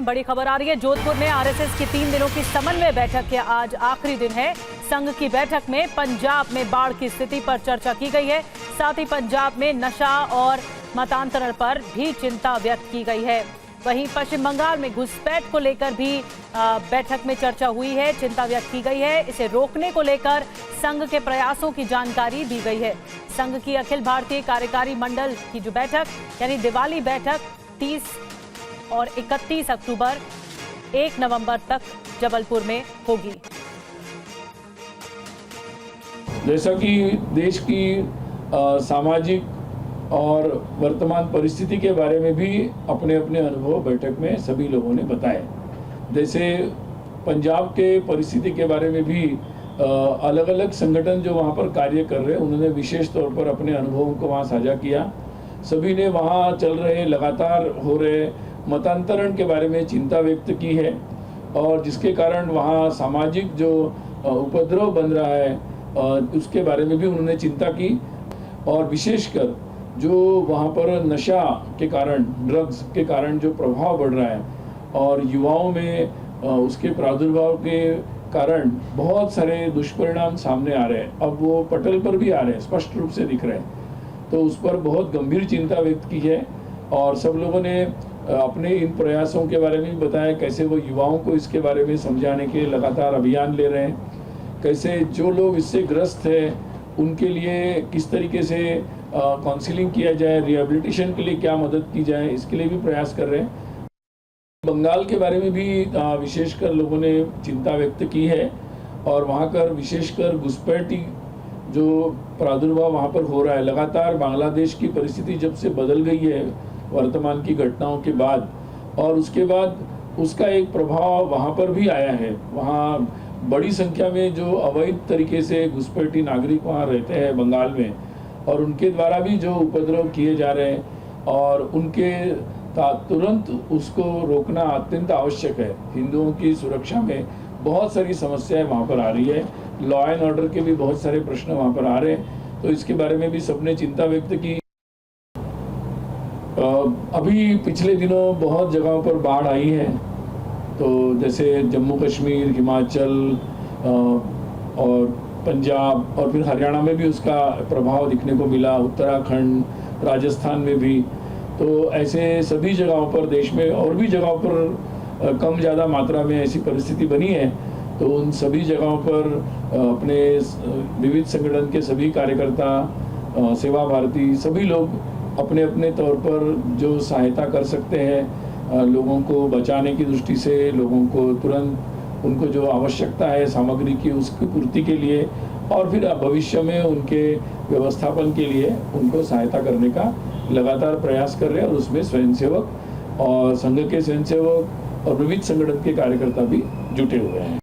बड़ी खबर आ रही है। जोधपुर में आरएसएस की 3 दिनों की समन्वय बैठक के आज आखिरी दिन है। संघ की बैठक में पंजाब में बाढ़ की स्थिति पर चर्चा की गई है। साथ ही पंजाब में नशा और मतांतरण पर भी चिंता व्यक्त की गई है। वहीं पश्चिम बंगाल में घुसपैठ को लेकर भी बैठक में चर्चा हुई है, चिंता व्यक्त की गई है। इसे रोकने को लेकर संघ के प्रयासों की जानकारी दी गई है। संघ की अखिल भारतीय कार्यकारी मंडल की जो बैठक यानी दिवाली बैठक 30 और 31 अक्टूबर 1 नवंबर तक जबलपुर में होगी। जैसा कि देश की सामाजिक और वर्तमान परिस्थिति के बारे में भी अपने अपने अनुभव बैठक में सभी लोगों ने बताए। जैसे पंजाब के परिस्थिति के बारे में भी अलग अलग संगठन जो वहाँ पर कार्य कर रहे हैं उन्होंने विशेष तौर पर अपने अनुभवों को वहाँ साझा किया। सभी ने वहाँ चल रहे लगातार हो रहे मतांतरण के बारे में चिंता व्यक्त की है और जिसके कारण वहाँ सामाजिक जो उपद्रव बन रहा है उसके बारे में भी उन्होंने चिंता की। और विशेषकर जो वहाँ पर नशा के कारण, ड्रग्स के कारण जो प्रभाव बढ़ रहा है और युवाओं में उसके प्रादुर्भाव के कारण बहुत सारे दुष्परिणाम सामने आ रहे हैं। अब वो पटल पर भी आ रहे हैं, स्पष्ट रूप से दिख रहे हैं। तो उस पर बहुत गंभीर चिंता व्यक्त की है और सब लोगों ने अपने इन प्रयासों के बारे में बताया कैसे वो युवाओं को इसके बारे में समझाने के लगातार अभियान ले रहे हैं, कैसे जो लोग इससे ग्रस्त हैं उनके लिए किस तरीके से काउंसलिंग किया जाए, रिहेबिलिटेशन के लिए क्या मदद की जाए, इसके लिए भी प्रयास कर रहे हैं। बंगाल के बारे में भी विशेषकर लोगों ने चिंता व्यक्त की है और वहाँ कर विशेषकर घुसपैठी जो प्रादुर्भाव वहाँ पर हो रहा है, लगातार बांग्लादेश की परिस्थिति जब से बदल गई है वर्तमान की घटनाओं के बाद और उसके बाद उसका एक प्रभाव वहाँ पर भी आया है। वहाँ बड़ी संख्या में जो अवैध तरीके से घुसपैठी नागरिक वहाँ रहते हैं बंगाल में और उनके द्वारा भी जो उपद्रव किए जा रहे हैं और उनके तुरंत उसको रोकना अत्यंत आवश्यक है। हिंदुओं की सुरक्षा में बहुत सारी समस्याएं वहाँ पर आ रही है, लॉ एंड ऑर्डर के भी बहुत सारे प्रश्न वहाँ पर आ रहे हैं, तो इसके बारे में भी सबने चिंता व्यक्त की। अभी पिछले दिनों बहुत जगहों पर बाढ़ आई है, तो जैसे जम्मू कश्मीर, हिमाचल और पंजाब और फिर हरियाणा में भी उसका प्रभाव दिखने को मिला, उत्तराखंड, राजस्थान में भी। तो ऐसे सभी जगहों पर देश में और भी जगहों पर कम ज़्यादा मात्रा में ऐसी परिस्थिति बनी है। तो उन सभी जगहों पर अपने विविध संगठन के सभी कार्यकर्ता, सेवा भारती, सभी लोग अपने अपने तौर पर जो सहायता कर सकते हैं लोगों को बचाने की दृष्टि से, लोगों को तुरंत उनको जो आवश्यकता है सामग्री की उसकी पूर्ति के लिए और फिर भविष्य में उनके व्यवस्थापन के लिए उनको सहायता करने का लगातार प्रयास कर रहे हैं और उसमें स्वयंसेवक और संघ के स्वयंसेवक और विविध संगठन के कार्यकर्ता भी जुटे हुए हैं।